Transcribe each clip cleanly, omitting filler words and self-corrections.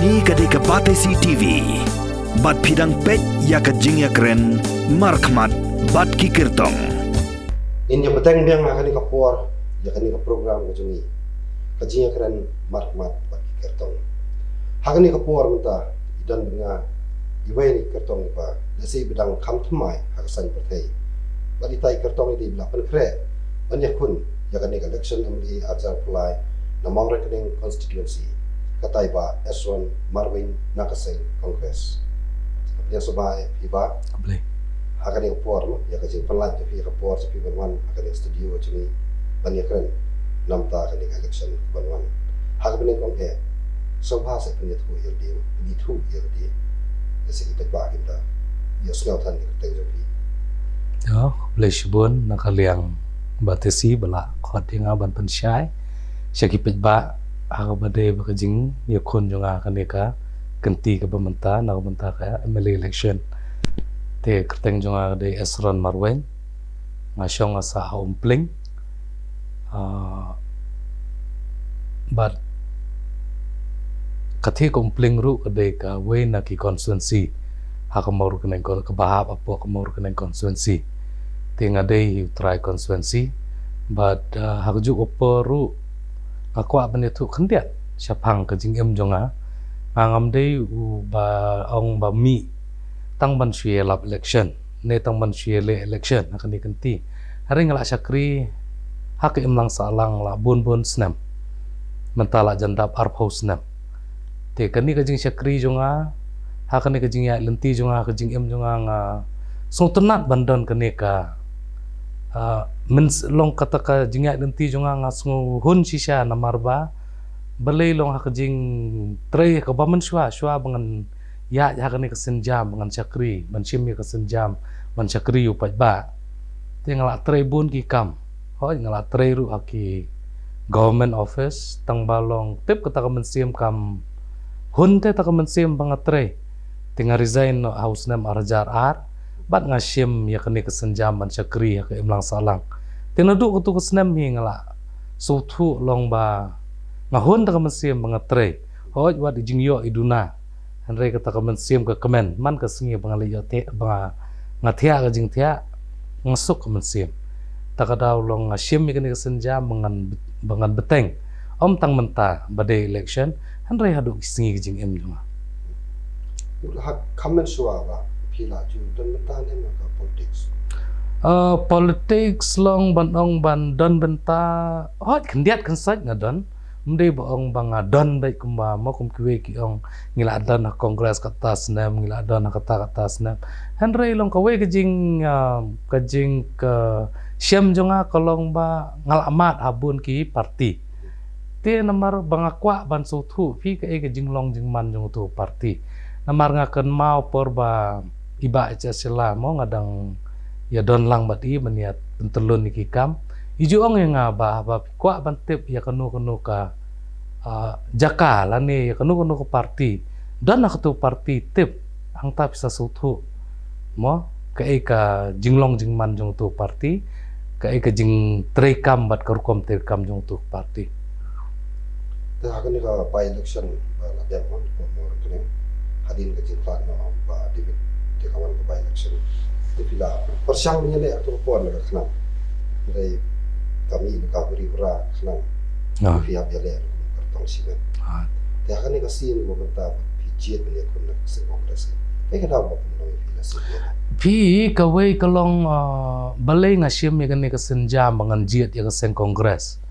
Ini kadai Batesi TV. Bat pidang pet ya kajing ya keren. Markmat bat kikirtong. Ini petang biang akan kapor ya kan program kajungi. Kajing ya keren markmat bat kikirtong. Hakan kapor minta dan dengan iwai ni kertong ni pa. Dasi bidang kam thmai hakasan pertai. Badi tai kertong ni bila pen kre. Banyak kun ya kan election MD ajar pulai namang rekening constituency. Katai ba S1 Marwin Nakaseng Congress. Dia sebaik hiba. Boleh. Hakan yang puar mo, ya kajing pelan jadi rapor jadi banwan hakan yang studio jadi banyak keren. Namta hakan yang election banwan. Hakan yang kong sobha sa punya tu yang dia, ini tu yang dia. Jadi kita bagi kita. Ya sengautan yang kita jadi. Ya, boleh sebut nakaliang batesi bala khot yang aban pensyai. Syakipet ba ako bade bakajing yakun junga kaneka kenti ke pementa na pementa ka MLA election te kerteng junga de Esron Marwen ngasyong asa umpling but kathi umpling ru kade ka we na ki constituency hakamor kenen ko kabahap apo kamor kenen constituency te ngade try constituency but hakju operu aku apa ni tu kendiat siapang kajing jonga angam dei ba ong ba mi tang ban shie lap election ne tang ban shie le election akan dikenti hari ngala syakri hak lang salang la bun snam mentala jandap arpau snam te kani kajing syakri jonga hak ni kajing ya lenti jonga kajing jonga nga so tenat bandon kani ka long kata ka jinga nanti jonga ngasngu hun sisya namarba balay long hakajing tre ka baman shwa bangan ya hakani ka senjam bangan syakri bansim ya ka senjam ban syakri upat ba tingala tre bun ki kam hoy ngala tre ru aki government office tang balong tip kata ka mensim kam hun te ta ka mensim bangat tre tinga resign no house nam arjar ar bat ngasyim ya kani kesenjam ban syakri ya ke imlang salang tinaduk kutu kesenam hi ngala sutu long ba ngahun ta kemensim bangetre hoj wat jingyo iduna hanre kata kemensim ke kemen man ke sengi bangali yote ba ngathia ke jing thia ngasuk kemensim takadaw long ngasyim ya kani kesenjam bangan beteng om tang menta bade election hanre haduk sengi ke jing em juma Hak kamen suwa ba pila ju dan betan ka politics. Politics long ban don benta hot kendiat kensat ngadon mde baong bang don baik kumba mo kum kiwe ki ong ngila don na kongres kata snam ngila don na kata snam henry long kawe kajing ke syam jonga kolong ba ngalamat habun ki parti te namar bangakwa ban sutu fi ke kajing long jing man jong tu parti namar ngaken mau porba iba aja sila mo ngadang ya don lang bati meniat pentelun niki kam iju ong yang ngaba ba kwa bantip ya kanu ka jaka lani ya kanu ka parti dan nak tu parti tip ang ta bisa sutu mo ka jinglong jingman jong tu parti ka jing trekam bat karukom trekam jong tu parti Te hakan ka by election ba la dem mo kene hadin ka jinglan no ba dibit di kawan ke by election di pila persyang menyele atau puan le kenal dari kami di kaburi pura kenal di pihak ya le kartong simen te hakan ka sin mo kata pijet menyele kun se kongres pe ka daw mo no pila sin pi kawai kalong balay ngasyim ya kani kasenjam bangan jiat ya kasen kongres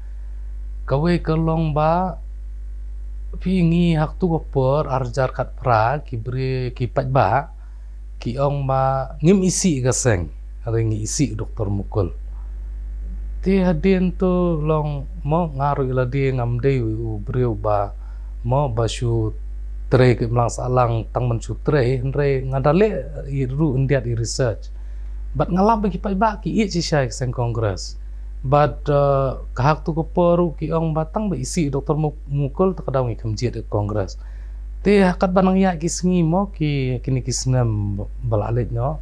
kawai kalong ba pi ngi hak tu kopor arjar kat pra kibri kipat ba ki ong ba ngim isi kaseng ring isi doktor mukul ti hadin tu long mo ngaru ila di ngamde u breu ba mo basu tre ke mlang salang tang men sutre henre ngadale iru indiat i research but ngalam bagi ba ki i sisai kaseng kongres but kahak tu kopor ki ong batang ba isi doktor mukul takadaw ngi kamjiat kongres te hakat banang ya kisngi mo ki kini kisnam balalit no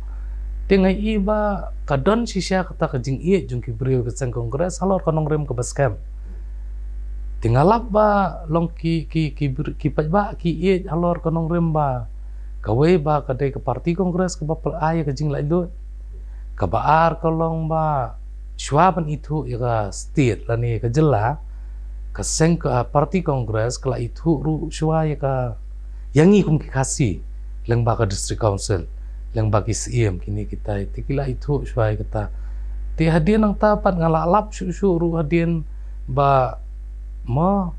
te ngai iba kadon sisya kata kajing iye jung ki brio keseng kongres halor kanong rem ke baskem Tingalap ba long ki pat ba ki e alor kanong remba. Kawai ba kadai ke parti kongres ke ba ay ke jing lai lut. Kabaar kalong ba syuaban itu ya state lani ke jela ke seng ke parti kongres kala itu ru syua ya ka yangi kum ki kasi leng ba ke district council leng ba ki CM kini kita tikila itu syua kita ti hadian nang tapat ngalalap syu ru hadian ba mo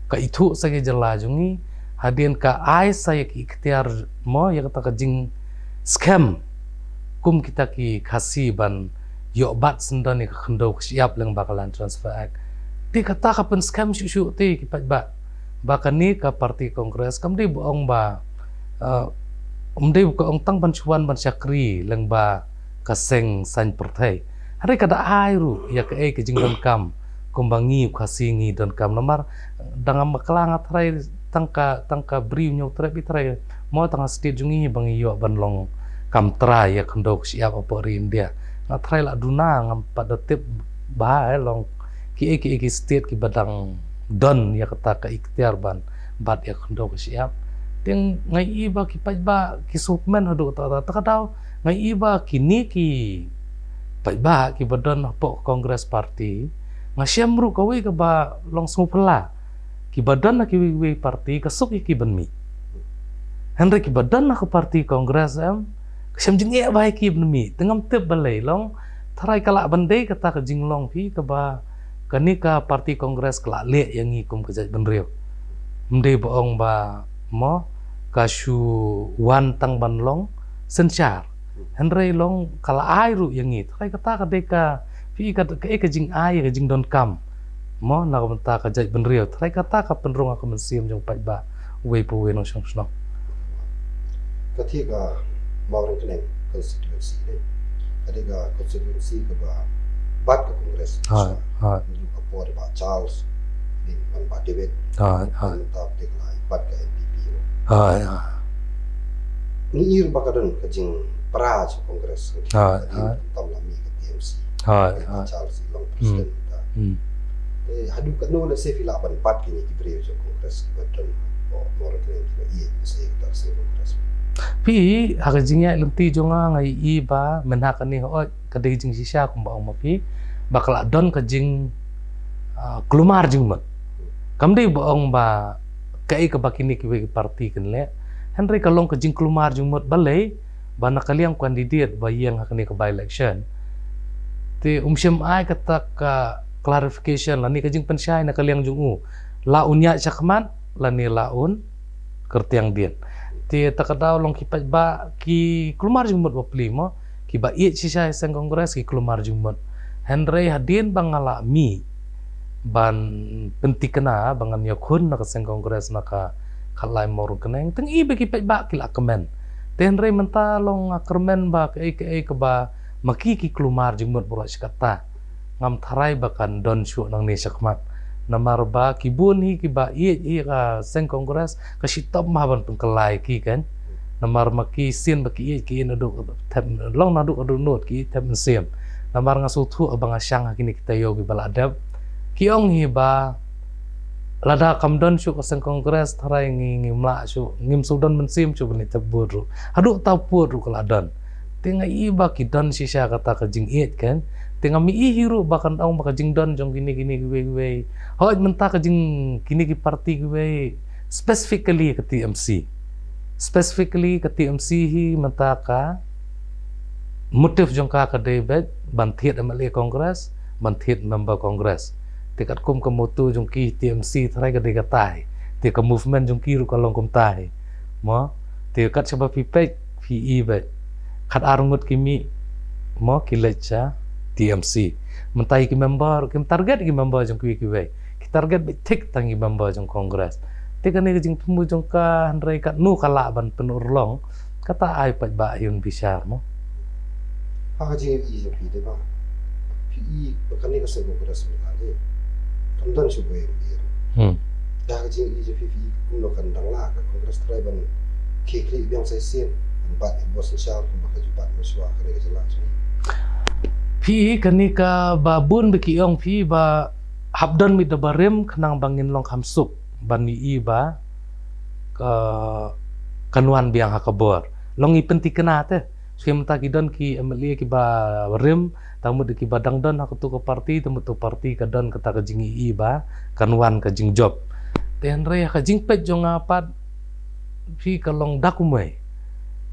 ka itu saya jela jungi hadian ka ai saya ki ikhtiar mo ya kata ka jing scam kum kita ki kasi ban yo bat sendan ni khendau siap leng bakalan transfer act ti kata ka pen scam syu ti ki pat ba bahkan ni ka parti kongres kam di boong ba umdei ko ong tang ban chuan ban syakri leng ba ka seng san pertai hari kada airu ya ke jing kam kumbangi kasingi dan kam nomor dangam maklang atrai tangka bri nyu tre bitrai mo tanga state jungi bang yo ban long kam tra ya khendau siap apa ri India atrai la duna ngam pada tip ba long ki state ki badang don ya kata ka ikhtiar ban bat ya khendau siap ting ngai iba ki pajba ki supmen hadu ta kadau ngai iba kini ki pajba ki badon po kongres parti ngasiamru kawi ka ba long sumupela ki badan na ki wi parti kasuk ki banmi Henry ki badan na ka parti kongres kasam jing e ba ki banmi tengam tep balai long tharai kala bandai kata ka jinglong pi ka ba kani ka parti kongres kala le yang ikum ka jaj benriu mdei boong ba mo kasu wan tang banlong senchar Henry long kala airu yang it tharai kata ka deka pi ka ka jing ai ka jing don kam mo na ko ta ka jaj benriu tharai kata ka penrung ka mensiam jong pai ba we pu we no song song ketika Maurang Keneng constituency ni ketika constituency ke ba bat ke kongres ha dulu kapor ba Charles di man ba David ha ta dekla bat ke NPP ha ni ir ba kadon ke jing praj kongres tam lami ke TMC Charles long president ta hadu kan no na se fila ban bat kini ki brio jo kongres ki badon Maurang Keneng ki ba se ta se kongres pi hakajingnya lenti jonga ngai iba menhak ni ho kadai jing sisa kumba ong mapi bakal don ka jing klumar jing mat kamdei boong ba kai ka bakini ki parti kenle Henry kalong ka jing klumar jing mat balai ba nakaliang kandidat ba yang hakani ka by election ti umsyam ai kata ka clarification lani ka jing pensyai nakaliang jungu la unya chakman lani laun kertiang dian ti takadaw long ki ba ki klumar jumot ba plimo ki ba i sisa seng kongres ki klumar jumot Henry hadin bangala mi ban pentikena bangan yakun na seng kongres na ka kalai Maurang Keneng teng i ba ki ba ki la kemen ti Henry menta long kermen ba ke ba maki ki klumar jumot bro sikata ngam tharai bakan don syu nang ni sakmat namar ba kibun hi ki ba i ka seng kongres ka sitop maban pengkelai ki kan namar maki sin ba ki nadu tem long nadu adu not ki tem sim namar ngasutu abang asyang kini kita yogi baladab ki ong hi ba lada kamdon syu ka seng kongres tharai ngimla syu ngim sudan mensim syu bani taburu adu tapur kaladan tinga iba ki don sisa kata ka jing it kan tinga mi hiru bahkan tahu maka jing don jong gini gue hoj menta ka jing kini ki parti gue specifically ke TMC hi menta ka motif jong ka David bantiet MLA kongres bantiet member kongres tikat kum ke mutu jong ki TMC tharai ka de katai ti ka movement jong ki ru ka long kum tai mo ti kat sebab pipek PE bet kat arungut kimi mo kilecha TMC mentai ki member kim target ki member jong ki target betik tangi member jong kongres ti kan ni jing tumu jong ka Henry kat nu kala ban penurlong kata ai pat ba yun bisar mo ha jing i je pi de ba pi kan ni ka se kongres mali kamdan syu boy da jing i je pi no kan dang la ka kongres trai ban ki kri biang sai sin bat bos syar maka jupat maswa ka de jelas pi kanika babun bekiong pi ba habdan mi dabarim kenang bangin long hamsuk ban mi iba kanuan biang hakabor long i penti kena te skem ta kidon ki emeli ki ba rim tamu de ki badang don aku tu ke parti temu tu parti kadon kata ke jingi iba kanuan ke jing job ten re ka jing pet jong apat fi kalong dakumai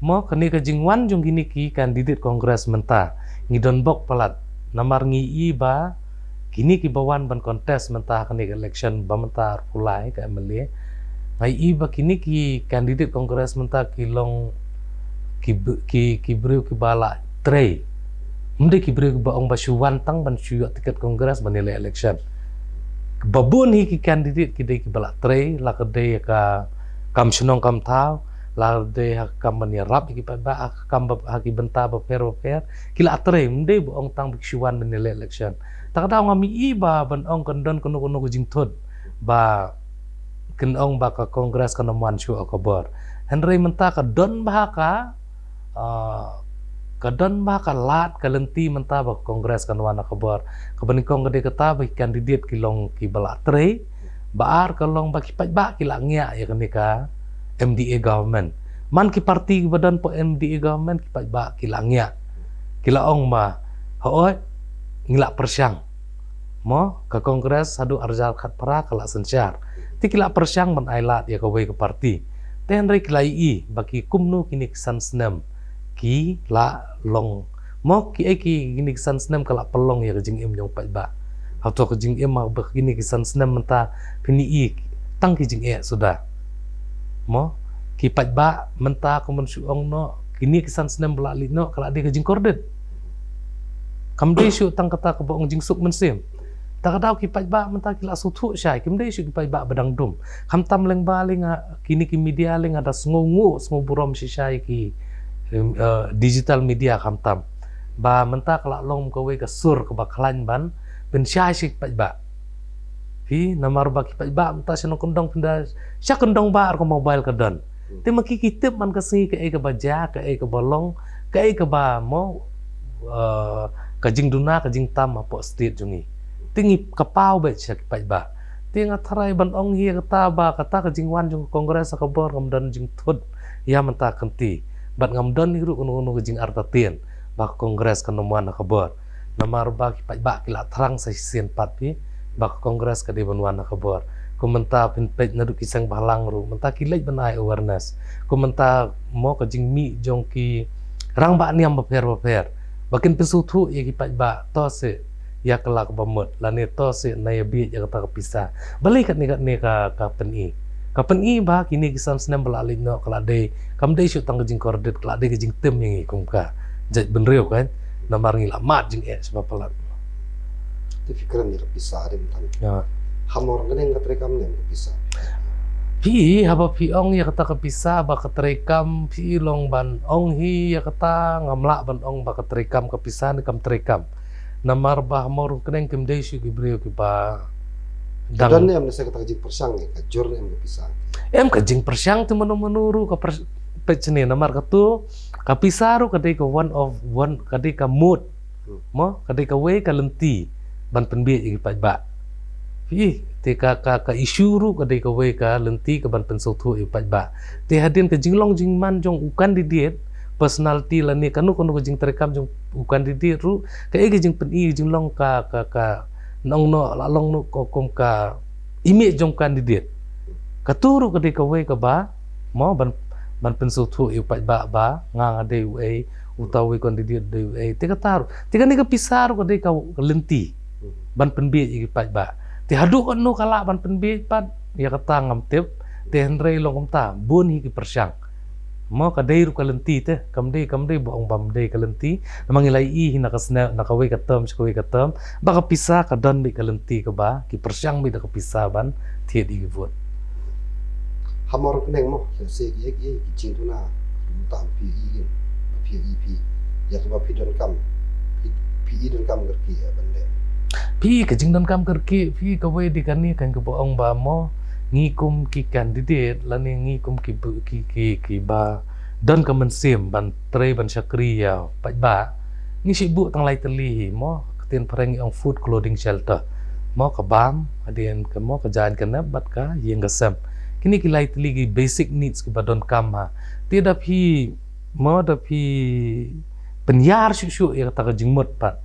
mo kani ke jing wan jong gini ki kandidat kongres menta ngidon bok palat namar ngi iba kini ki bawan ban kontes menta kani election bamenta pulai ka emeli ngai iba kini ki kandidat kongres menta kilong ki beriu ki bala trei mende ki beriu ba ong basuan tang ban syuat tiket kongres ban nilai election babun hi ki kandidat ki dei ki bala trei la ka dei ka kam sunong kam tau la dei ha kam ban rap ki ba kam ha ki benta ba per kila trei mende ba ong tang basuan ban nilai election tak da ngami iba ban ong kandon kono jing thod ba ken ong ba ka kongres kana man syu akbar Henry menta ka don bahaka kadon ba kalat kalenti menta ba kongres kanwana kabar kabani kong gede kata ba kandidat kilong ki bala tre baar kalong ba kipat ba kilangnya ya kani ka MDA government man ki parti badan po MDA government kipat ba kilangnya kilaong ma hoy ngila persyang mo ka kongres sadu arjal khat para kala sensyar ti kila persyang man ailat ya kawai ke parti ten rei kilai baki kumnu kini kesan senam ki la long mo ki gini kesan senam kala pelong ya kejing im nyong pat ba atau kejing im ma begini kesan senam menta pini tang kejing sudah mo ki pat ba menta kumun suong no kini kesan senam belali no kala dia kejing kordet kam dei syu tang kata ke bong jing suk mensim tak ada ki pat ba menta kila sutu syai kim dei syu ki pat ba badang dum kam tam leng baling kini ki media leng ada sngongu burom si syai ki digital media kamtam ba menta kala long kawe ka sur ka baklan ban ben syai sik pat ba hi namar ba ki pat ba menta sino kondong pinda sya kondong ba ko mobile ka don te makikitip man ka singi ka baja ka bolong ka ba mo kajing duna kajing tam apo state jungi tingi kapau be sya ki pat ba tinga tharai ban ong hi kata kajing wan jung kongres ka bor kamdan jing thud ya menta kanti bat ngamdan ni ru kono kejing artatien ba kongres kanomuan kabar namar ba ki ba kila terang sa sien patpi ba kongres ka debanwan kabar kumenta pinpej na du kisang balang ru menta kilaj banai awareness kumenta mo kejing mi jong ki rang ba niam baper bakin pesutu ya ki ba to se ya kelak bamut lani to se na ya bi ya kata pisah balik ni ka peni kapan ba kini kisan senam belalin no kala dei kam dei syu tang kejing kordet kala dei kejing tem yang ikung ka jaj benreu kan namar ngila mat jing sebab pelat tu fikiran ni pisah dem tan ya hamor ngeneng katrekam nem pisah pi haba pi ong ya kata kepisah ba katrekam pi long ban ong hi ya kata ngamla ban ong ba katrekam kepisah ni kam trekam namar bah mor keneng kim dei syu ki breu ki ba dan em nasa kata kajing persyang ni kajur em pisah em kajing persyang tu menuru ka pecene namar katu kapisaru kadai ka one kadai ka mood mo kadai ka we ka lenti ban penbi igi pajba ih te ka isuru kadai ka we ka lenti ka ban pensotu igi pajba te hadin ka jinglong jingman jong ukan didiet personality lani kanu kajing terekam jong ukan didiet ru ka igi jing pen jinglong ka nong no lalong no kom ka image jong kandidat katuru kadai ka we ka ba mo ban pensutu yu pat ba nga de we utawi kandidat de we te kataru te kan ka pisaru kadai ka lenti ban penbi yu pat ba te hadu no kala ban penbi pat ya kata ngamtip te henrei long ta bun hi ki persyang mo kadai ru kalenti te kamdei boong bamdei kalenti namangilai hina kasna nakawe katam skawe katam baka pisa kadan bi kalenti ka ba ki persyang bi da kapisa ban thiet igi vot hamor keneng mo se ki ki cintuna tam pi ya ka pi don kam pi don kam gerki ya bande pi ka jing don kam gerki pi ka we di kani kan ka boong ba mo ngikum ki kandidat lani ngikum ki ba dan ka mensim ban tre ban syakri ya pat ba ngi sibu tang lai teli mo ketin pereng ong food clothing shelter mo ka bam adian ka mo ka jalan kana bat ka yang gasam kini kilai teligi basic needs ke badon kam ha tidak hi mo da hi penyar syuk ya kata ka jingmut pat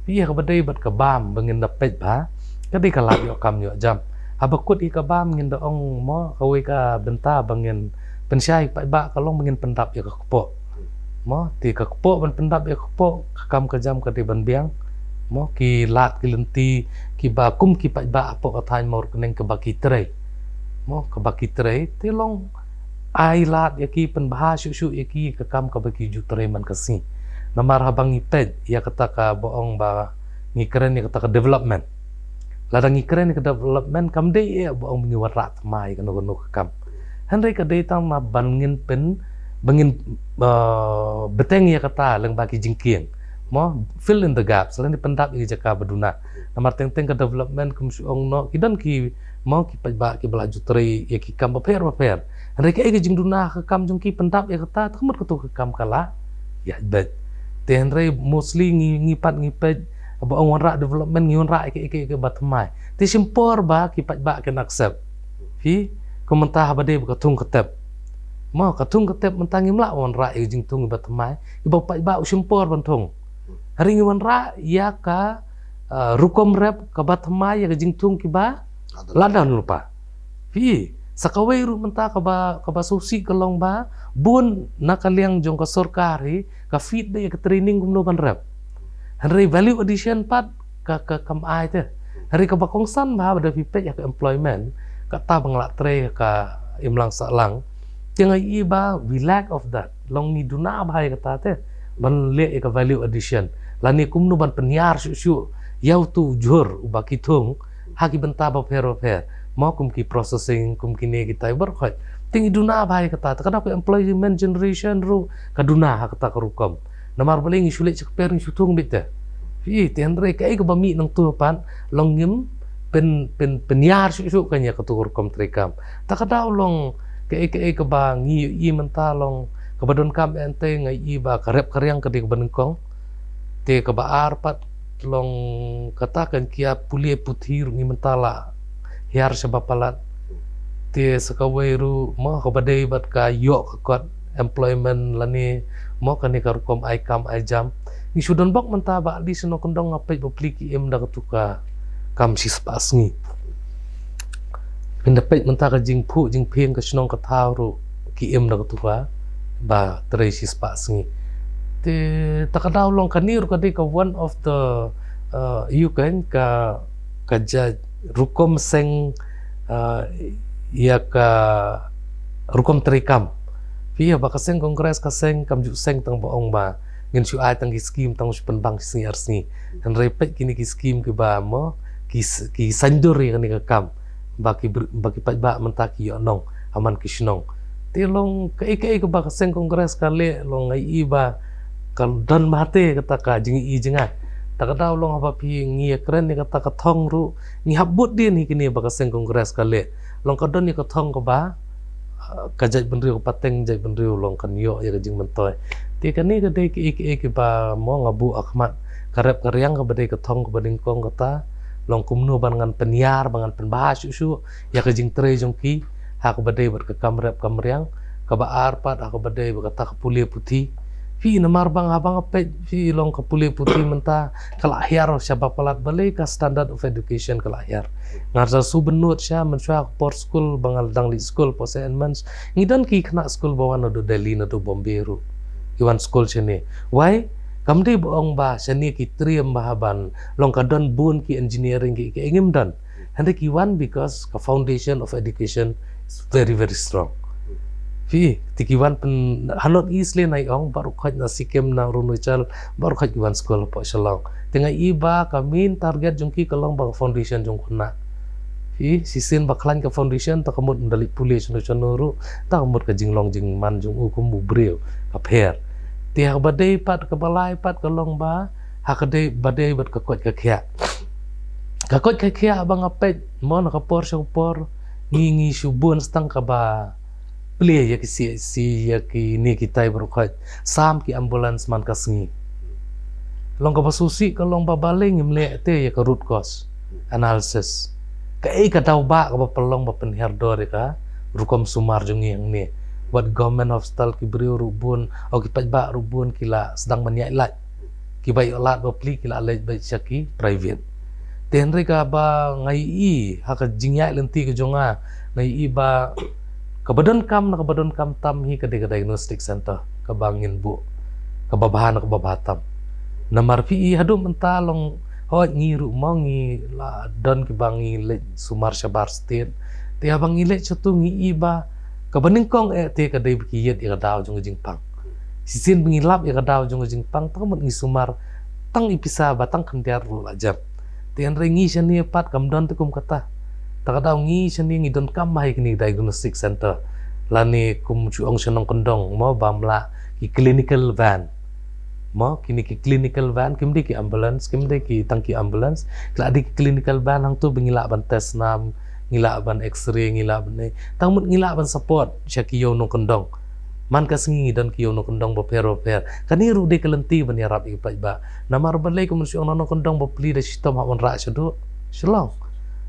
pi ka badai bat ka bam bangin da pet ba ka di ka lap yo kam yo jam abakut i ka bam ngin da ong mo kawe ka benta bangin pensyai pa ba kalong bangin pendap ya ka kepo mo ti ka kepo ban pendap ya kepo kam ka jam ka di ban biang mo ki lat ki lenti ki ba kum ki pa ba apo ka thain mor keneng ke ba ki trei mo ke ba ki trei ti long ai lat ya ki pen bah syuk ya ki ka kam ka ba ki ju trei man ka si namar habang iped ya kata ka boong ba ngi keren ya kata ka development ladang ngi keren ka development kam de ya boong ngi warat mai ka no ka kam henry ka de tang ma bangin pen bangin beteng ya kata leng ba ki jingkieng mo fill in the gaps selain pendap i jaka baduna namar teng-teng ke development kum suong no kidan ki mo ki pajba ki belaju tri ya ki kam paper mereka ke jing duna ke kam jung ki pendap ya kata temut ke kam kala ya bet tenre mostly ngipat ngipet aba ong ra development ngiun ra ke batmai ti simpor ba ki pajba ke accept fi komentah bade ka tung ketep mo ka tung ketep mentangi mla on ra jing tung batmai iba pajba simpor bantung hari ngiwan ra ya ka rukom rep ka batma ya jing tung ki ba ladan lupa fi sakawai ru menta ka ba susi kalong ba bun nakaliang jong ka sorkari ka fit de ka training kumno ban rep hari value addition pat ka kam ai te hari ka ba kongsan ba da pipet ya ka employment ka ta bangla tre ka imlang salang tingai i ba we lack of that long ni duna ba ya kata te ban le ka value addition lani kumnu ban penyar syuk yau tu jur ubaki tung haki benta ba per mau kum ki processing kum kini kita berkhot ting iduna bai kata kada ko employment generation ru kaduna ha kata karukom namar paling isule cek per syutung bita fi tenre kai ko bami nang tu pan longim penyar syuk kanya katurukom trekam takada long kai ke ba ngi i mentalong kabadon kam ente ngai i ba karep karyang kedi kebenengkong te kebaar pat long katakan kia pulie putir ngi mentala hiar sebapalat te sakawairu mo kabadai bat ka yok kot employment lani mo kani karukom ai kam ai jam ni sudan bok menta ba di seno kendong ngapai bopliki em da ketuka kam sispas ngi pendapet menta ka jing phu jing pheng ka snong ka thawru ki em da ketuka ba tre sispas ngi te takadaw long kanir kadi ka one of the you can ka rukom seng ya ka rukom trikam via ba kaseng kongres kaseng kam ju seng tang boong ba ngin syu ai tang ki scheme tang spen bang sni arsni han repet kini ki scheme ki ba mo ki sanduri kani ka kam ba ki pat ba mentaki yo nong aman kisnong te long ka ba kaseng kongres kale long ai iba kan dan mate kata ka jing i jinga takadaw long apa pi ngi keren ni kata ka thong ru ngi habut din hi kini ba kaseng kongres kale long kadon ni ka thong ko ba ka jai benriu pateng jai benriu long kan yo ya jing mentoy ti kani ka dei ki ba mo ngabu akhmat karep karyang ka badai ka thong ko bading kong kata long kumnu bangan penyar bangan penbahas su ya ka jing tre jong ki ha ka badai ber ka kamrep kamryang ka ba arpat ha ka badai ba kata ka pulie putih fi namar bang abang apet fi long ka pulie putih menta kalahyar syaba palat balai ka standard of education kalahyar ngarsa su benut sya mensya por school bangal dangli school posenments ngidan ki kena school bawan do Delhi na do Bombay ru iwan school chene why kamde boong ba seni ki triam bahaban long kadon bun ki engineering ki ingim dan hande ki one because ka foundation of education is very strong fi tikiwan pen hanot isle nai ong baru khat na sikem na runuchal baru khat iwan school po shalong tenga iba kamin target jungki kalong ba foundation jung kuna fi sisin baklan ka foundation ta kamut ndali pulis no chanuru ta kamut ka jinglong jing man jung ukum bubreu ka pher tiak badai pat ka balai pat kalong ba hakade badai bat ka kot ka khya abang apet mon ka por por ngi subun stang ka ba beli ya ki si ya ki ni kita berkhat sam ki ambulans man kasngi long ka basusi ka long babaling imle te ya ka root cause analysis. Kai ka daw ba ka pelong ba penherdo ka rukom sumar jung yang ni. What government hostel ki brio rubun o ki pajba rubun kila sedang menyailat. Ki bai olat ba pli kila alej bai syaki private. Tenre ka ba ngai i haka jingyai lenti ke jonga ngai i ba kabadon kam tam hi ka diagnostic center ka bangin bu ka babahan ka babatam. Namar pi hadu mentalong hot ngiru mongi la don ki bangi le sumar syabar state te abangi le chutu ngi iba ka baningkong te ka dei bikiyet ya daw jung jingpang sisin bingilap ya daw jung jingpang tamut ngi sumar tang ipisa batang kandiar ru ajab te andre ngi shani pat kam don tukum kata ta daw ngi shani ngi don kam mai kini diagnostic center lani kum chuong shanong kondong mo bamla ki clinical van mo kini ki clinical van kimdi ki ambulance kimdi ki tangki ambulance kla di clinical van hang tu bingila ban test nam ngila ban x-ray ngila ban tangmut ngila ban support syaki yo no kendong man ka singi dan ki yo no kendong bo pero kani ru de kelenti ban yarap i ba namar balai ko mun syong no kendong bo pli de sistem ha on ra syado shlong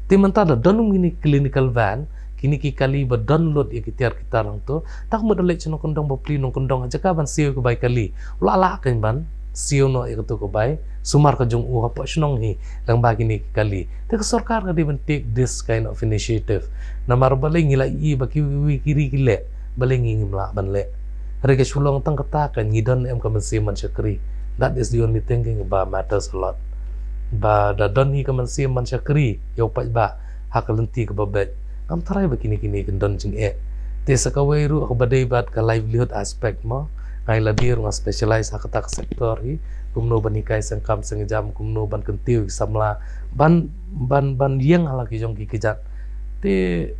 timenta da donum ini clinical van kini ki kali ba download ya kita rang tu tak mo dale chno kondong bo pli no kondong aja ka ban siu ko bai kali la kan ban siu no ya to ko bai sumar ka jong u ha po snong hi lang ba kini ki kali te sarkar ka di ban take this kind of initiative namar balai ngila i ba ki wi kiri kile balai ngi mla ban le rega sulong tang kata kan ngidon em ka man si man syakri that is the only thinking about matters a lot ba da don hi ka man si man syakri yo pa ba hakalenti ka babet am tarai begini kendon jing te sakawai ru aku badai bat ka livelihood aspect mo ngai ladir nga specialize hakata ka sektor hi kumno banikai sangkam sengjam kumno ban kentiu samla ban yang halaki jong ki kijat te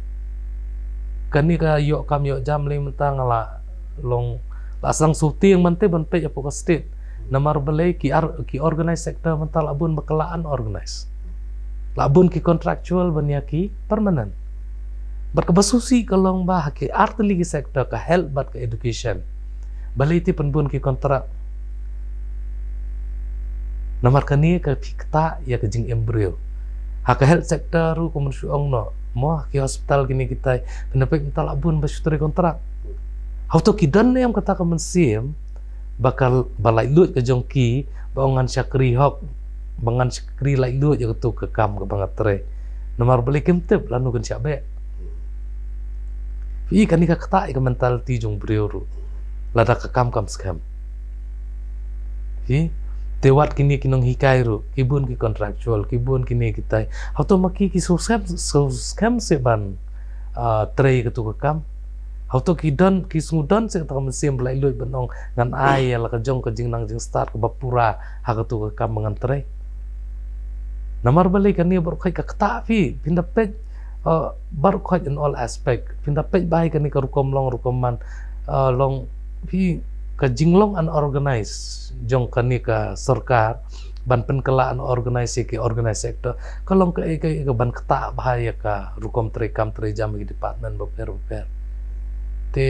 kani ka yo kam yo jam le mentang la long lasang suti yang mante ban pe apo ka state namar balai ki organize sector mental abun bakalaan organize labun ki contractual banyaki permanent berkebasusi kalong bah ke artli ki sektor ka health bat ke education baliti penbun ki kontrak namar kani ka fikta ya ke jing embryo haka health sector ru kumun suong no mo ki hospital gini kita pendapat mental abun basutri kontrak auto kidan yang kata ka mensim bakal balai lut ke jongki bangan syakri hok bangan syakri lai lut ya tu ke kam ke bangatre namar balik kemtep lanu kan syabe i kan ika kata ika mental ti jong brioru lada ka kam scam i tewat kini kinong hikai ru kibun ki contractual kibun kini kita auto maki ki so scam se ban trei ke tu ka kam auto kidan ki sudan se ta mesim lai lui benong ngan ai la ka jong ka jing nang jing start ke bapura ha ka tu ka kam mangan trei namar balik kan ni ber kai ka kata fi pindapet baru quite in all aspect pindapet baik kan ni ka rukom man long pi ka jinglong unorganized jong kan ni ka sarkar ban penkela unorganized ki organized sector kalong ka ban kata bahaya ka rukom kam tre jam di department beper te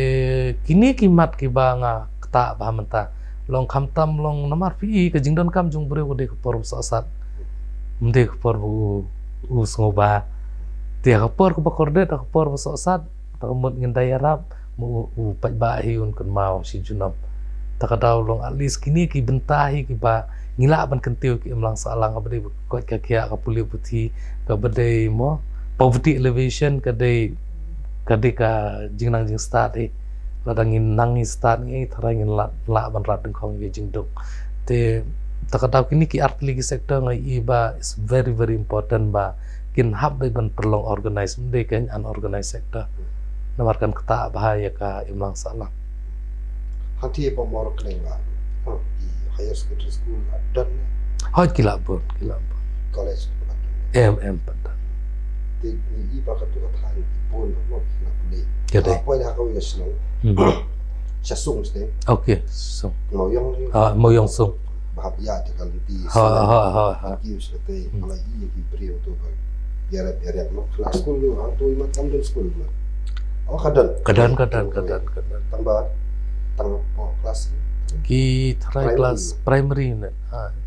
kini kimat ki banga kata bah menta long kamtam long namar pi ka jingdon kam jong bre de ko por sasat mde ko por u sngoba te ka por ko bakorde ta por sasat ta mut ngin dayarap mu pat ba hiun kun mau si junam ta daw long at least kini ki bentahi ki ba ngila ban kentiu ki emlang salang abade ko ka kia ka puli puti ka bade mo poverty elevation ka de ka jingnang jing start ladangin nangi start ngi tharangin la ban rat deng khong ge jingdok te takadaw kini ki art ligi sector ngai iba is very very important ba kin hab ban perlong organize de kan unorganized sector namarkan kata bahaya ka imlang salam hanti pa mor kleng ba di higher secondary school dan hot kilabon college pada te i ba ka tu ka than pon no na puli kede apa ya ka wi sno sasung ste okay so moyong sung bahap ya te kal di ha ki usate ala i ki brio to ba yara no class school no to i mat kam school ma kadan tambah tang kelas ki try kelas primary ne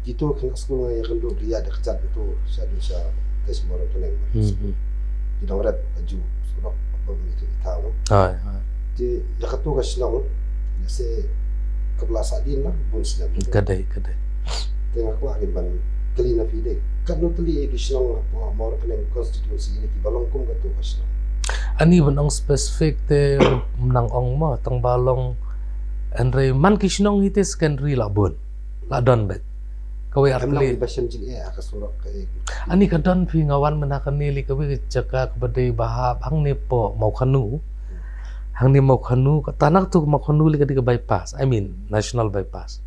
itu kena sekolah yang kedua dia ada kejat itu saya bisa tes mo ron kaneng idang red aju surok apa itu itang Hai. di yakatu ka sinong se kebelas adin lah bun sinang Kadai. tengah ko agin ban kali na fide kan no tali ki sinong mo ron kaneng konstitusi ini ki balong kum ka tu ka sinong Ani benang spesifik te menang ong mo tang balong Andre man kisnong hite secondary labon ladon bet kawe Amlang artli basyan jing ka surok ka ani kadon pi ngawan menakan nili kawe jaka kebede bahab hang ne po mau khanu tanak tu mau khanu li ka bypass I mean national bypass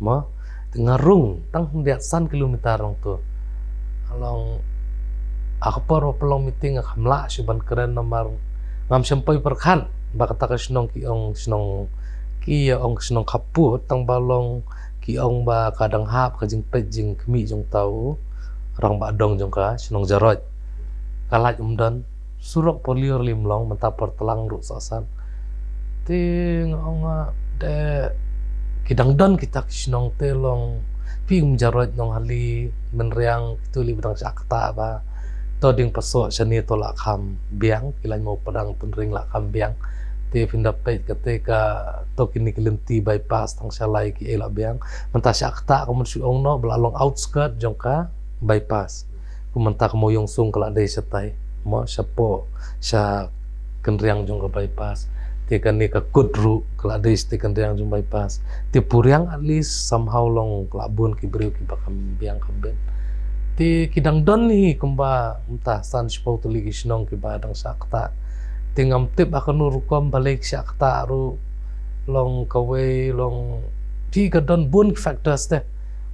mo ngarung tang dia san kilometer rong tu along aku pelong meeting hamla suban keren nomor ngam sampai perkan bakata ka sinong ki ong sinong ki ong sinong kaput tang balong ki ong ba kadang hap ka jing pet jing kemi jong tau rang ba dong jong ka sinong jarot kalaj umdan surok polior limlong mentapor telang ru sasan ting ong de kidang don kita sinong telong ping jarot nong hali menriang itu li bedang sakta ba toding paso sani tolak ham biang kilan mau pedang penring lak ham biang te pindapet ketika tokini kelenti bypass tang salai ki elak biang mentah sakta ko mensu ongno belalong outskirt jongka bypass ku mentah mo yong sung kelak dei setai mo sapo sa kenriang jongka bypass te kan ni ka kudru kelak dei ste kenriang jong bypass te puriang at least somehow long kelabun ki breu ki bakam biang kamben ti kidang don ni kumba entah san spau tu ligi sinong ki badang sakta tingam tip akan nurukom balik sakta ru long kawe long ti kadon bun factors teh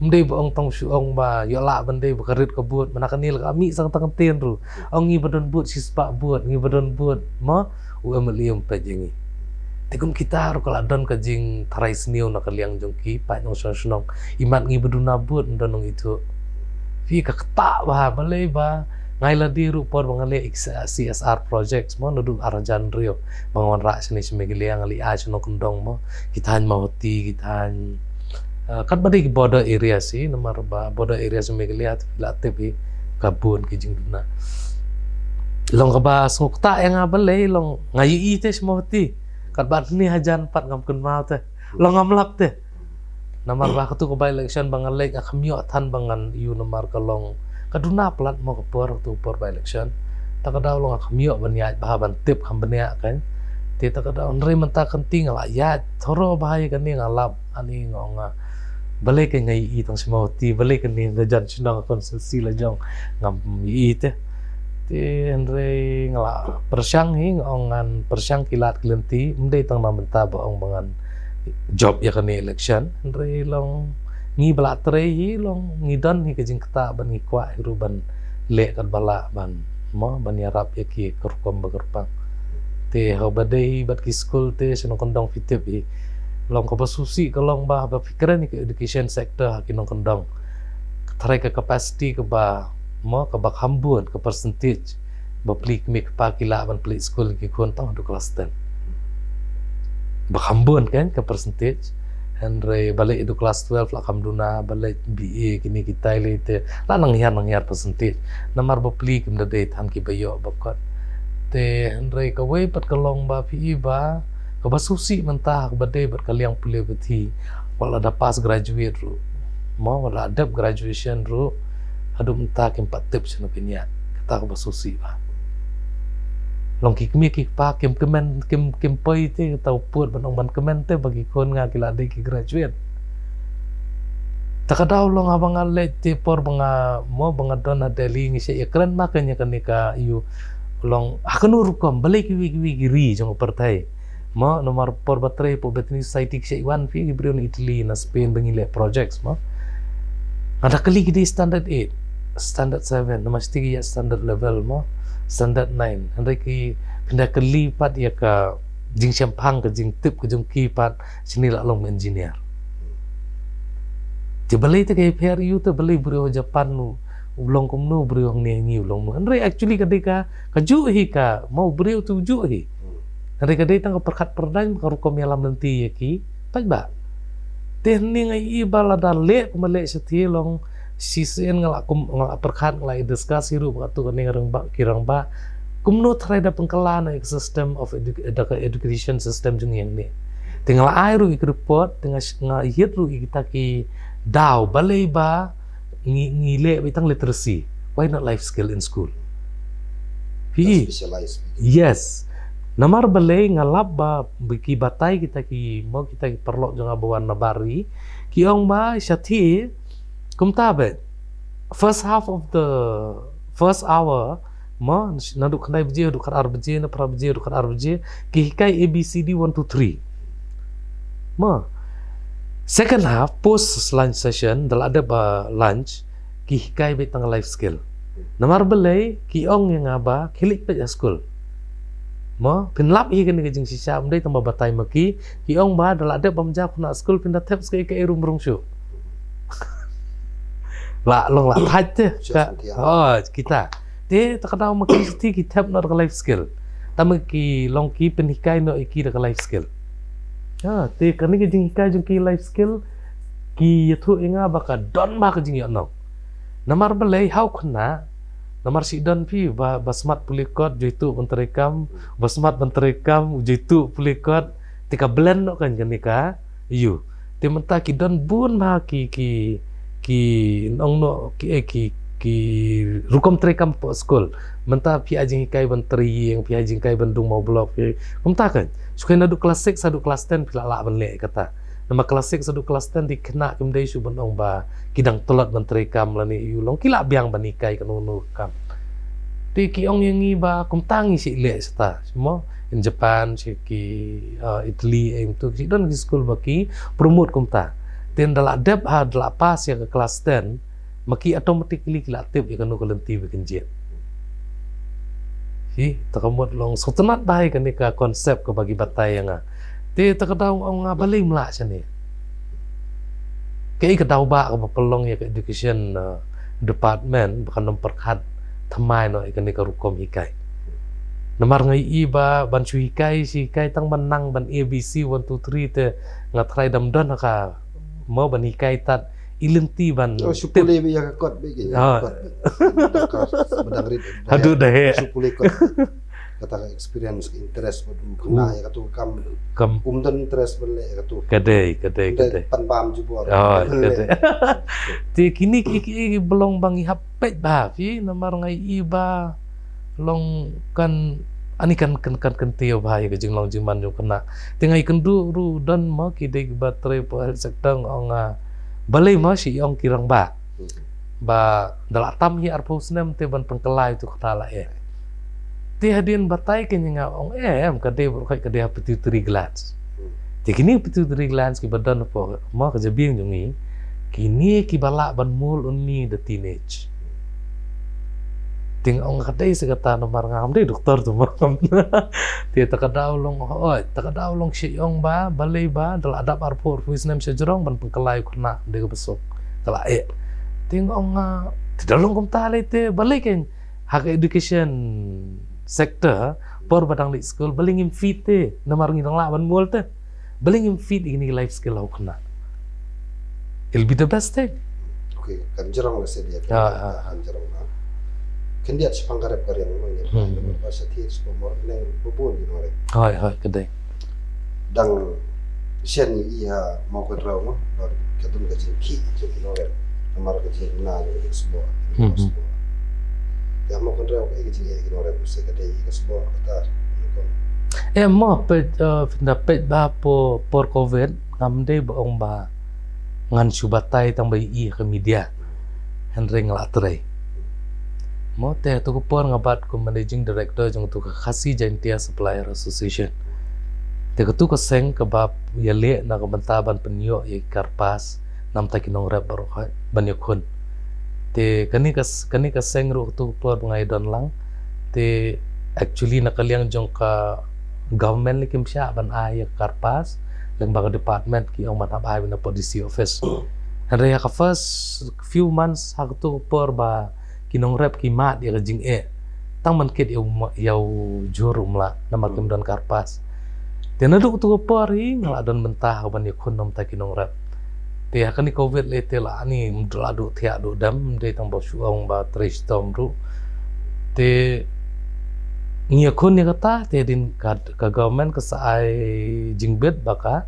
mdei bong tong suong ba yo la bendei bakarit kebut manakanil kami sang tang tin ru ong ngi badon but sispa but ngi badon but mo uamelium pajengi tikum kita ru kala don kajing tarai sniu na kaliang jongki pa nyong sonong imat ngi beduna but ndonong itu fi ka kata ba balai ba ngai la di ru por bangale CSR projects mo nudu arajan rio bangon ra sini semegiliang ali a sono kendong mo kita mau hoti kita kan badi border area sih nomor ba border area semegilia filatif kabun kijing duna long ka ba sukta yang abalai long ngayi te semua hoti kat bat ni hajan pat ngam kun mau te long ngamlap te namar ba tu ko by election bangalek akamyo tan bangan yu namar kalong kaduna plat mo ko por tu por by election takadaw long akamyo banya bahaban tip kam banya kan ti takadaw nri menta kenting la ya thoro bahai kan ni ngalap ani ngonga balik ke ngai i tang semua ti balik ke ni gajan sinang konstitusi la jong ngam i te ti nri ngala persyang hi ngongan persyang kilat kelenti mdei tang namenta ba ong bangan job ya kani election nri long ngi bala trei long ngi don hi kajing kata ban ngi kwa hiru ban le kan bala ban mo ban yarap ya ki kerkom bagerpang te ho badai bat ki school te sono kondong fitip hi long ko basusi kalong ba pikiran ni education sector kinong kondong tarai ke capacity ke ba mo ke bak hambun ke percentage ba plik mik pa kila ban plik school ki kontang du kelas 10 bakambun kan ke percentage Andre balik itu kelas 12 lah kamduna balik BA kini kita ilite lah nangyar percentage namar bapli kim date han ki bayo bakot te Andre kawe pat kalong ba PE ba ka basusi mentah bade berkaliang pulih beti wala ada pas graduate ru mau wala ada graduation ru adu mentah kim pat tips no pinya kata ka basusi ba long kikmi kikpa kim poi te tau put banong ban kemen te bagi kon nga kila de ki graduate takadaw long abang ale te por banga mo banga dona deli ngi se ekran makanya kanika yu long akanur kom balik wi giri jong partai mo nomor por batre po betni society se iwan fi gibrion Italy na Spain bangile projects mo ada kali gidi standard 8 standard 7 mesti ya standard level mo standard 9 andai ki pindah kelipat ya ka jing siampang ke jing tip ke jing kipat sini lah long engineer jebali te ke PRU te beli brio Japan nu ulong kum nu brio ni ngi ulong nu andai actually kadika kaju hi ka mau brio tu ju hi andai kadai tang perkat perdan ka rukom yalam nanti ya ki pai ba te ni ngai ibala dan le kumale sethi long sisian ngalak perkat ngalak diskusi ru waktu kini kirang ba kumno terhadap pengkalan sistem of education system jung yang ni tinggal air ru report tinggal ngahit ru kita ki daw balay ba ngile bitang literacy, why not life skill in school? Specialized. Yes. Namar balay ngalap ba biki batay kita ki mo kita ki perlo jang abawan nabari ki ong ba syati kumtabe first half of the first hour mo naduk kanai bje duk ar bje na pra bje duk ar bje ki hikai ABCD 1 2 3 mo second half post lunch session dal ada ba lunch ki hikai be tang life skill namar balay ki ong yang aba kilik pe school mo pinlap hi kan jing sisa mdai tamba batay maki ki ong ba dal ada bamja kuna school pinda tap skai ke room rong shu la long la hat ka oh kita te takadaw maki sti ki tap na life skill tamaki long ki penhikai no iki da life skill ha te kan jing hikai jing ki life skill ki yathu inga baka don ba ka jing no namar balay how kuna namar si don pi basmat pulikot jitu benterekam basmat benterekam jitu pulikot tika blend no kan ka you te menta ki don bun ma ki nong no ki rukom terekam po school menta pi ajing kai benteri yang pi ajing kai bandung mau blok pi menta kan sukai nadu kelas 6 sadu kelas 10 pila la benle kata nama kelas 6 sadu kelas 10 dikena kemdai su benong ba kidang tolot benterekam lani you long kila biang banikai kanunu kam ti ki ong yang iba kumtangi si le sta semua in Japan si ki Italy em tu si don ki school baki promote kumta ten dala dep ha dala pas ya ke kelas 10 maki automatically kila tip ya kanu kelenti bikin jet si takamot long sotenat bai kan ka konsep ke bagi batai yang ti takadaw ong balik mla sini kay kadaw ba ka pelong ya ke education department bakan nomperkat thamai no ikan ka rukom hikai namar ngai iba ban chu hikai si kai tang menang ban ABC 1 2 3 te ngatrai dam don ka mo ban hikai tat ilenti ban supule bi ya kot bi bedang rit aduh dah supule kot kata experience interest kena ya katu kam umdan interest bele katu kadai panbam jubor kadai ti kini iki belong bang ihapet ba fi namar ngai iba long kan ani kan tio ba ya jing long jiman jo kena tingai kendu ru dan ma ki de baterai po sektang onga balai ma si ong kirang ba dalatam hi arpusnem te ban pengkelai tu kata la ti hadin batai kenyang ong kade berkai kade petutri glans ti kini petutri glans ki badan po ma ka jabing jungi kini ki balak ban mul unni the teenage ting ong kade segata nomar ngam de doktor tu makam ti takadaw long si ong ba balai ba dal adap arpor puisnem sejrong ban pengkelai kuna de besok kala ting ong tidalong kum tale te balai ken hak education sektor por badang di school balingin fit te namar ngidang laban mul te balingin fit ini life skill au kena it'll be the best thing okay kan jarang la sedia kan jarang na kan dia sepangkarep karyan mo ni bahasa tis ko mor neng bubun ni ore hai kedai dang sian ni iha mau ko raw mo bar kadun ka ki ore namar ka na ni sebuah ya mau kontra ke jadi ignoran bisa kadai ke sebuah kata mo dapat ba por covid ngamde baong ba ngan subatai tang bai i ke media henreng latrai mo te to ko por ngabat ko managing director jong tu ka khasi jaintia supplier association te ko tu ko seng ke bab ya le na ko bantaban penyo ye karpas nam ta kinong rep baro banyokon te kani ka seng ru tu por ngai don lang te actually nakaliang jong ka government likim sya ban ay karpas lang baga department ki ang manap ay na po DC office andre ka first few months hak tu por ba kinong rep ki mat ya jing tang man kit yaw jurum la na makim don karpas te na du tu por hi ngala don mentah ban yakun nom ta kinong rep Te hakani COVID le te la ni mdla do thia do dam de tang bo suang ba trace tom ru. Te ngia khun ni kata te din ka government ka sai jingbet baka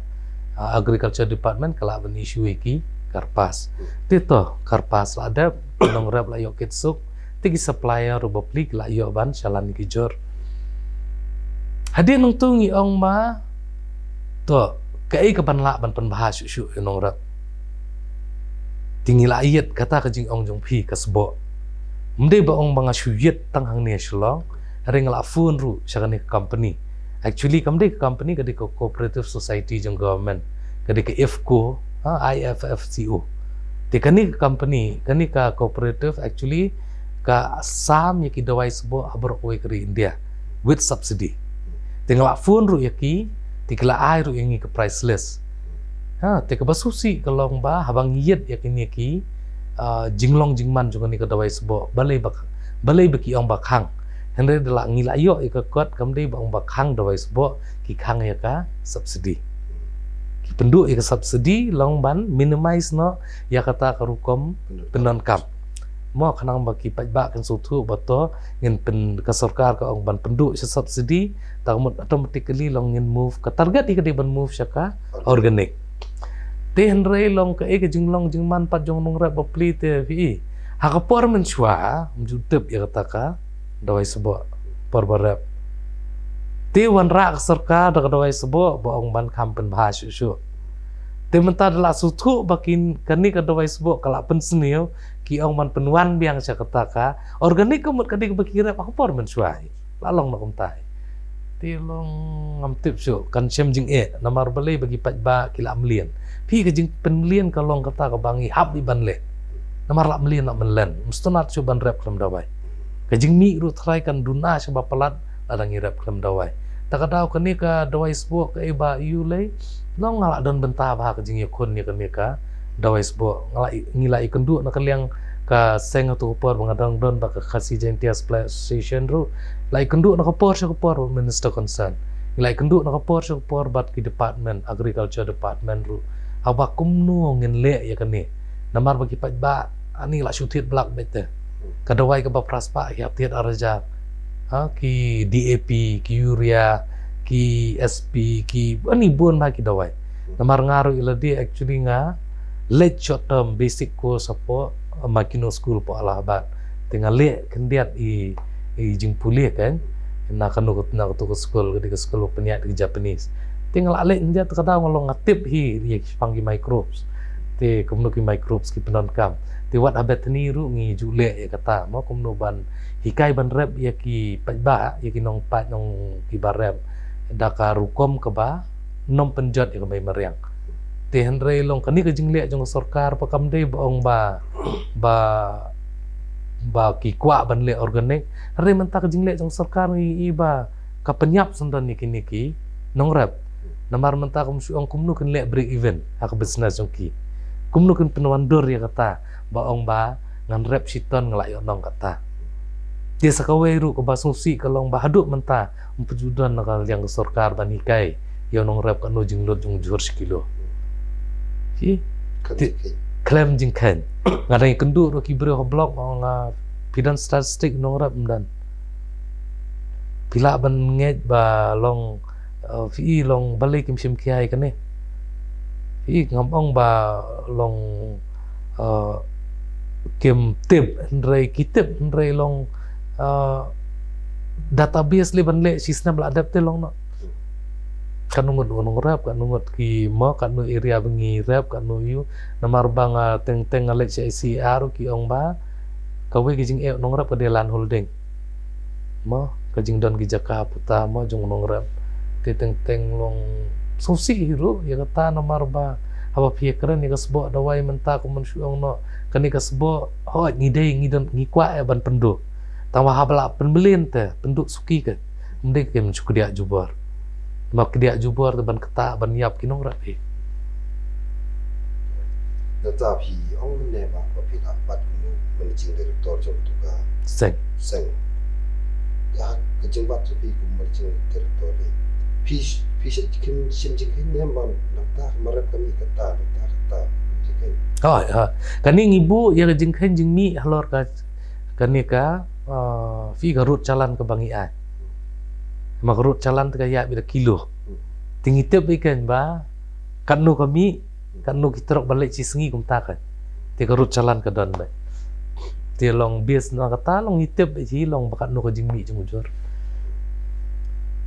agriculture department kala ban issue iki karpas. Te to karpas la ada nong rap la yok kitsuk tigi supplier ro boplik la yo ban shalan ki jor. Hadi nong tungi ong ma to kai ka ban la ban pan bahas shu nong rap. Tingi la ayat kata ka jing ong jong phi kasbo. Mde ba ong banga shuyet tang hang ne shlong ring la fun ru shagani company. Actually kamde company kadi ko cooperative society jong government kadi ke IFCO IFFCO. Te kani company kani ka cooperative actually ka sam yaki dawai sbo abro we kri India with subsidy. Tingala fun ru yaki tikla ai ru yangi ke priceless. Te ka basusi kalong ba habang yet yakin yaki jinglong jingman juga ni ka dawai sbo balai baki ong bakhang. Henry dela ngila yo ikakot kamde ba ong bakhang dawai sbo ki khang ya ka subsidy. Ki penduk ya ka subsidy long ban minimize no ya kata karukom penon kap. Mo khanang baki pajba kan sutu bato ngin pen ka sarkar ka ong ban penduk sa subsidy tamut automatically long ngin move ka target ikadi ban move sa ka organic. Te Henry long ka ke jinglong jingman pat jong nong rap bapli te vi. Hakapor men chwa mjutep ya kata ka dawai sebo porbarap. Te wan rak sarkar da dawai sebo ba ong ban kampen bahas shu. Te menta dala sutu bakin kani ka dawai sebo kala pensnio ki ong man penwan biang sa kata ka organik kumut kadi bakira hakapor men chwa. Lalong na kumtai. Te long ngamtip shu kan sem jing namar balai bagi pajba kila amlian. Pi ka jing penlian kalong kata ka bangi hab di banle. Namar la mlian nak menlen. Mustunat shu ban rap kelam dawai. Kajing mi ru try kan duna sebab pelat ada ngirap kelam dawai. Tak ada kani ka dawai sbo ka iba yu le long ngalak don bentah bah kajing yakun ni kani ka dawai sbo ngalak ngilai kendu nak liang ka seng tu upor bangadang don ba ka khasi jentias station ru lai kendu nak upor minister concern ngilai kendu nak upor bat ki department agriculture department ru awak kumnu ngin le ya kani namar bagi pajba ani la syutit blak bete kadawai ke bapraspa hiap tiat arja ki DAP ki urea ki SP ki ani bon ba ki dawai namar ngaru ila dia actually nga late short term basic course apo makino school po Allahabad tinggal le kendiat i jing puli kan na kanu na to school ke school peniat ke Japanese tinggal ale dia kadang ngolong ngatip hi pangi microbes te kumno ki microbes ki penon kam te wat abet ni ru ngi jule ya kata mo kumno ban hikai ban rep ya ki pajba ya ki nong pat nong ki barep daka rukom ke ba nom penjot ya ke mai meriang te Henry long kani ke jingle jong sarkar pa kamde baong ba ki kwa ban le organic re menta ke jingle jong sarkar ni iba ka penyap sandan ni ki nong rep namar menta kum suang kumnu kan le break even hak business jong ki kumnu kan penwandur ya kata baong ba ngan rep siton ngelak yo nong kata dia sakawe ru ke basusi kalong ba haduk menta umpujudan nakal yang sarkar ban hikai yo nong rep kan no jinglot jong jur sekilo si klaim jingkan ngadai kendu ro ki bro blog nga pidan statistik nong rep dan pila ban nget ba long fi long balik kim sim kiai kan ne fi ngomong ba long kim tip ndrei kitip ndrei long database le ban le sistem la adapt long no kan nungut nong rap kan nungut ki mo kan nu area bengi rap kan nu yu namar bang teng alek CICR ki ong ba kawe ki jing nong rap ke land holding mo ka jing don ki jaka puta mo jong nong rap te teng long sosi hiru ya kata namar ba apa pikiran ni kasbo dawai menta ko man syong no kani kasbo ho ngidon ngikwa ban pendu tawa habla penbelin te penduk suki ke mende ke mencuku dia jubar mak dia jubar ban keta ban yap kinong rapi tetapi ong ne ba papi dapat managing director jong tu ka seng ya kejeng bat tapi ku managing director ni pi sim jing kin nem ban nakta marap kami kata Oh, kani ngibu ya jing kan jing mi halor ka kani ka fi garut jalan ke bangi ai. Magarut jalan tu kaya bila kilo. Tinggi tep ikan ba kanu kami kanu kita balik cisengi kum takan. Ti garut jalan ke don ba. Ti long bias na kata long itep ji long bakat nu ka jing mi jung ujur.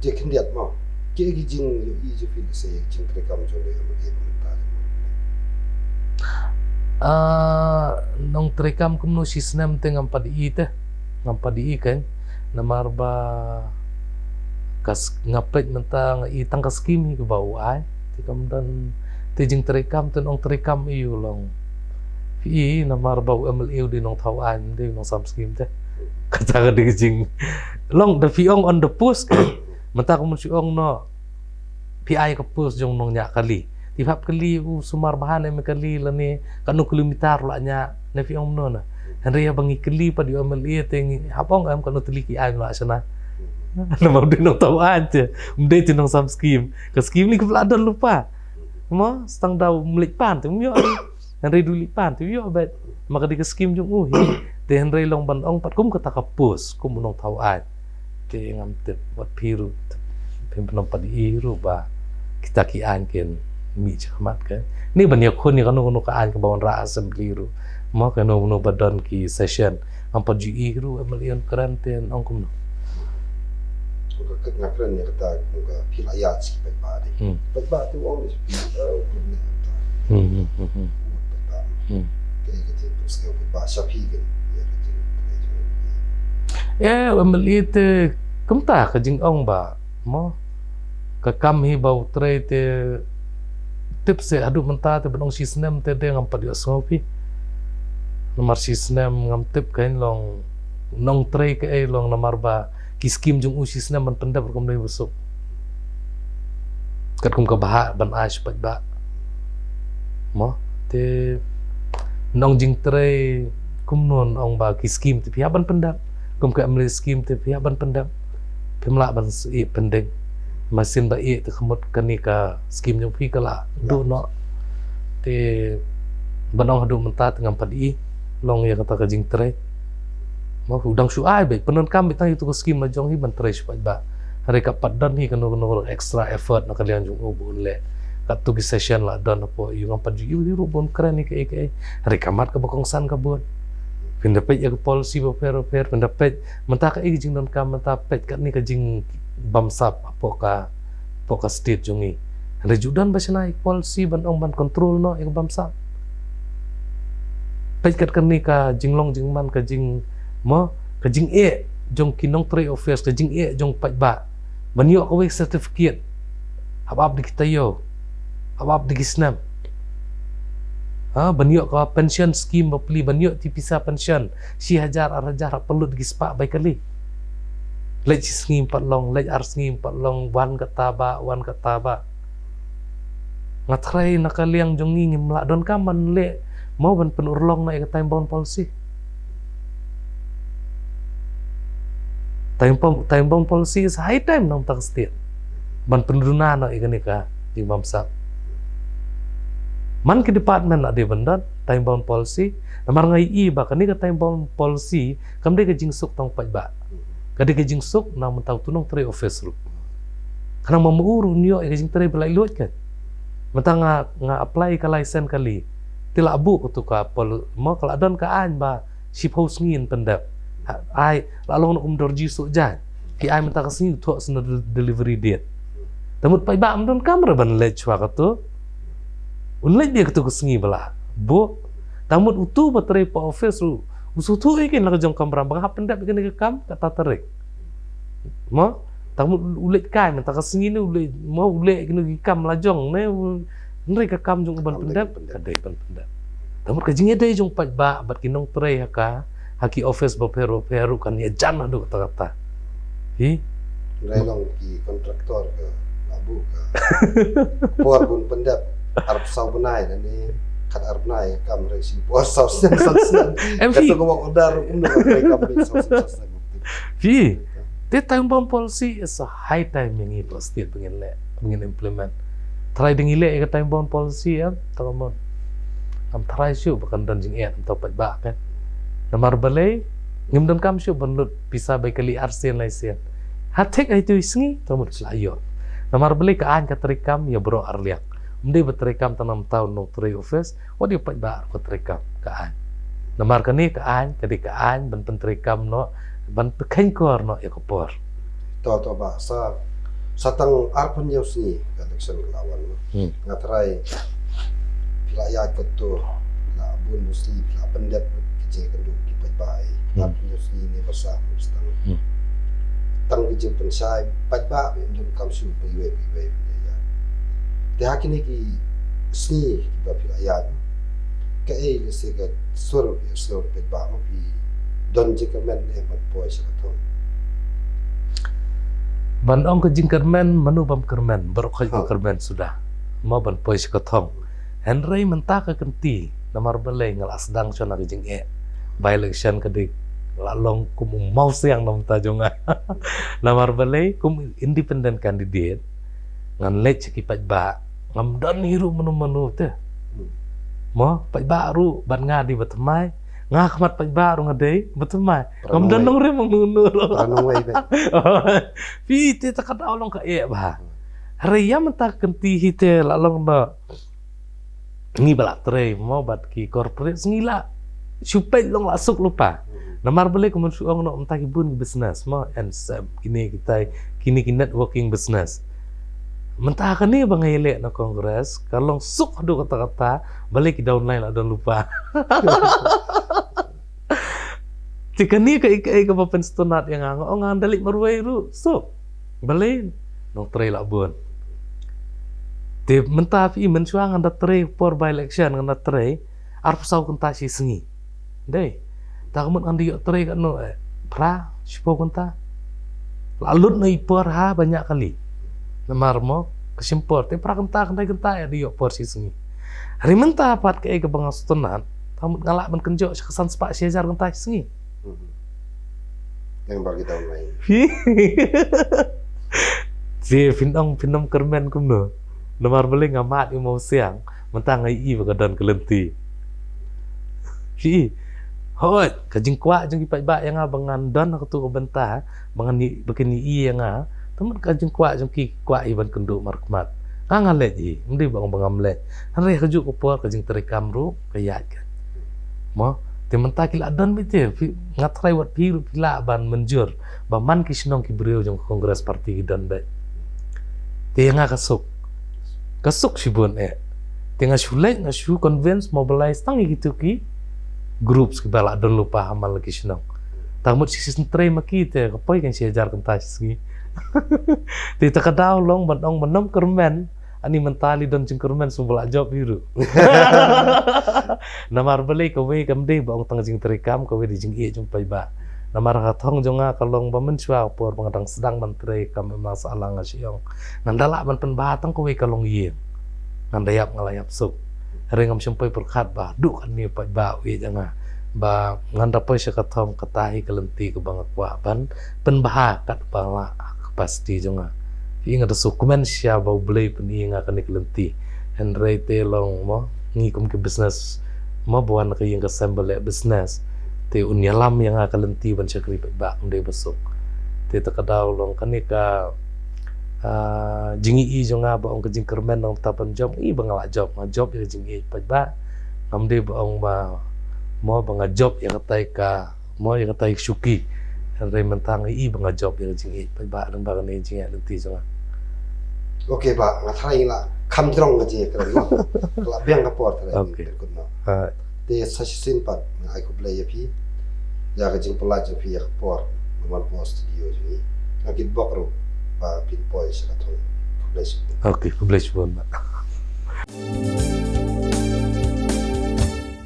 Dia kendiat mau. Kia jing yo i je fil se jing rekam jole amagi mental. Nong terekam kumno sisnem te ngam padi teh ngam padi kan namar ba kas ngapet mentang itang kas kimi ke bau ai ti kam dan ti jing terekam ten ong terekam iu long fi namar bau amel iu di nong thau an di nong sam skim teh kata ka di jing long the fi ong on the post kan mentang kum si ong no pi ai ka post jong nong nya kali ti hap kali sumar bahan em kali lani kanu kilometer la nya na fi ong no na henry bangi kali pa di amel iu teng hapong am kanu teliki ai la sana nama udah nong tahu aja, udah itu nong sam skim, ke skim ni kebeladon lupa, mo setang tahu melik pan, tu mio, Henry duli pan, tu mio bet, maka di ke skim jung de Henry long ban ong pat kum kata kapus, kum nong tahu aja, de ngam tep buat piru, pempenom padi iru ba, kita kian ken mi camat kan, ni banyak kon ni kanu kaan ke bawang raas sembliru, mo kanu badan ki session, ampat ju iru emelian keranten ong kum no. Muka ngakren ya kata muka pilayat si pekba deh. Pekba tu orang ni problem tu. Pekba. Kayak gitu terus kayak pekba sapi kan. Ya gitu. Amelit kumta ka jing ong ba mo ka kam hi bau tre te tip se adu menta te benong sisnem te de ngam padi sopi. Nomor sisnem ngam tip kain long nong tre ke long nomor ba kiskim jung usis na man pendap kum dai busuk kat kum ka baha ban ash pat ba mo te nong jing tre kum non ong ba kiskim te pia ban pendap kum ka amli skim te pia ban pendap pimla ban i pendeng masin ba i te khmut kani ka skim jung pi kala do no te banong hadu menta ngam padi long ya kata ka jing tre mau udang su ai be penon kam bitang itu skim majong hi ban tres ba hari kapat dan hi kanu extra effort nak kalian jung ubun le kat tu session la dan po yu ngam paju yu rubon keren ke hari kamat ka bakongsan ka buat pendapet ya policy per pendapet mentah ka jing don kam mentah pet kat ni ka jing bamsap apoka state jungi hari judan ba sina policy ban ong ban control no ik bamsap pet kat ni ka jinglong jingman ka jing mo kajing jong kinong tre office kajing jong pat ba banyo ka we certificate habab di kita yo habab di gisnam banyo ka pension scheme bapli banyo ti pisa pension si hajar arajar perlu di gispa baik kali lej ngim pat long lej ars ngim pat long wan kata ba ngatrai nakaliang jong ngim la don kaman le mau ban penurlong na time bound policy time bomb policy is high time nong tak state ban penduduna no ikan ika di bamsap man ke department ada bendan time bomb policy namar ngai i ba kan ka time bomb policy kam de ka jingsuk tong pat ba ka de ka jingsuk na mentau tunong tre office ru kana mamuru nyo ka jing tre belai lot kan mentang nga apply ka license kali tila abu ko tu ka mo kala don ka an ba ship house ngin pendap ai lalu nak dorji sujan ki ai minta kasih tu sena delivery date tamut pai ba amdon kamera ban lej wa katu unlej dia katu kesengi bala bo tamut utu baterai pa office ru usutu ikin la jong kamera bang hap pendap ikan ke kam kata terik mo tamut ulet kai minta kesengi ni ulet mo ulet kena ki kam la jong ne nri ka kam jong ban pendap kadai ban pendap tamut kajing dai jong pai ba bat kinong tray ka haki office baperu kan ya jangan adu kata-kata. Relong ki kontraktor ke labu ke por bun pendap arab sau benai dan ni kat arab nai kam resi por sau sen kata ko order mereka beri sau sen the time bomb policy is a high time yang ibu state pengen implement try dengan ile time bomb policy ya teman am try syu bakan dan jing et to pat ba kan namar balai ngim dan kam syu banlut bisa bai kali arsen lai sen hatek ai tu isngi to mut layo namar balai ka an ka trikam ya bro arliak mde betrikam tanam tahun no tre office wadi pat ba ko trikam ka an namar kani ka an kadi ka an ban pentrikam no ban pekhen kor no ya kopor to ba satang arpun yosni election lawan ngatrai wilayah ketu la bun muslim la pendet kecil kendu kipat bai arpun yosni ni besar mustang tang kecil pensai pat ba bendun kamsu piwe ya te hakini ki sni ki ba wilayah ke le segat sur pat ba mo pi don jikamen ne mat poi sakatong ban ong ke jingkermen menu bam kermen berkhoj kermen sudah mau ban poi sakatong Henry mentah ke kenti namar belai ngal asdang chona ke jing by election ke dik lalong kum mau siang nam ta jonga namar belai kum independent candidate ngan lech ki pat ba ngam dan hiru menu te mo pat ba ru ban ngadi batmai nga khmat pat ba ru ngadei batmai ngam dan nong re mengunu ranong wei be pi te takat awlong ka ba reya mentah kenti hite lalong na ngi balak tre mo bat ki corporate ngila supay long lasuk lupa namar beli kumun suong no entah kibun business mo and kini kita kini networking business mentah kan ni bang ele na kongres kalau suk do kata-kata balik downline ada lupa jika ni ke papen stonat yang ngandalik marwai ru suk balik nong tre la bun te mentah fi mensuang anda tre for by election anda tre arp sau kenta si sengi dei tak mun andi tre kan no pra sipo kenta lalut nai por ha banyak kali namar mo kesimpor te pra kenta ya di por si sengi hari mentah pat ke bang stonat tamut ngalak men kenjo kesan sepak sejar kenta si sengi yang bagi tahun lain si pinong kermen kumno namar beli ngamat mau siang mentang ai bagadan kelenti si hoi kajing kwa jeng ipai ba yang abangan don aku tu bentah bangan ni begini yang teman kajing kwa jeng ki kwa iban kenduk markmat ngangalet ji mesti bang le hari kejuk ko kajing terekam ru kayak kan mo te mentah kila don bete ngatrai wat piru pila ban menjur baman kisnong ki beliau jeng kongres parti dan baik te yang kasuk sibun tengah sulai ngasu convince mobilize tangi gitu ki groups ki bala don lupa hamal lagi senang tamut sisi sentre maki te kapoi kan siajar kentas gi te takadaw long bandong menom kermen ani mentali don jengkermen sumbul job biru namar beli kowe kamde bang tang jing terekam kowe di jing jumpai ba namar katong jonga kalong bamen swa por pengadang sedang menteri kam masalah ngasiong nandala ban penbatang kowe kalong ye ngandayap ngalayap suk ringam sampai perkat ba du kan ni pa ba we janga ba ngandapoy sa katom katahi kelenti ke bang kwa ban penbahakat bala pasti jonga ingat dokumen sia bau beli peni ngakan kelenti Henry te long mo ngikum ke business mo buan ke yang ke sambal business te unyalam yang akalenti ban sakri ba ndai besok te takadaw long kanika jingi jonga ba ong kajing kermen nong tapan job bangala job ya jingi ba amde ba ong ba mo banga job yang katai ka mo yang katai suki Henry mentang banga job ya jingi ba nang ba ni jingi lenti jonga oke ba ngathai la kamjrong ngaji keren no la biang kapor tare kunno te sasin pat ai ko play pi ya ka jing pala pi ya kapor nomor post studio ji akit bokro ba pin boy sa katong publish. Okay, publish po na.